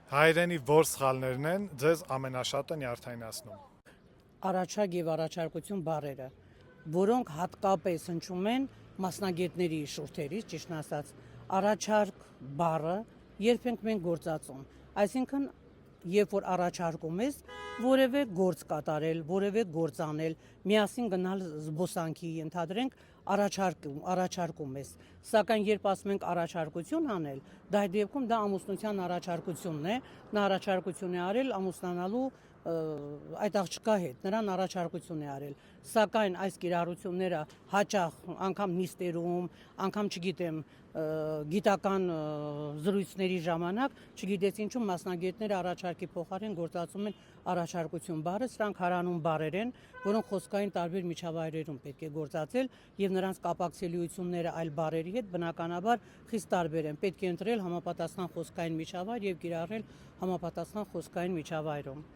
Հայերենի որ սխալներն են ձեզ ամենաշատը նյարդայնացնում։ Առաջարկ եւ առաջարկություն բառերը, որոնք հատկապես հնչում են մասնագետների շուրթերից, ճիշտ ասած, առաջարկ բառը երբենք մենք գործածում, այսինքն երբ որ առաջարկում ես որևէ գործ կատարել, որևէ գործ անել, միասին գնալ զբոսանքի, ենթադրենք առաջարկում ես, սակայն երբ ասում ենք առաջարկություն անել, դա այդ դեպքում դա ամուսնության առաջարկությունն է, նա առաջարկություն է արել ամուսնանալու այդ աղջկա հետ, նրան առաջարկություն է արել, սակայն այս կիրառությունները հաճախ անգամ նիստերում, անգամ չգիտեմ, գիտական զրույցների ժամանակ, չգիտես ինչու մասնագետները առաջարկի փոխարեն գործածում են առաջարկություն բառը, սրանք հարանուն բառեր են, որոնք խոսքային տարբեր միջավայրերում պետք է գործածել եւ նրանց կապակցելիությունները այլ բառերի հետ բնականաբար խիստ տարբեր են, պետք է ընտրել համապատասխան խոսքային միջավայր եւ կիրառել համապատասխան խոսքային միջավայրում։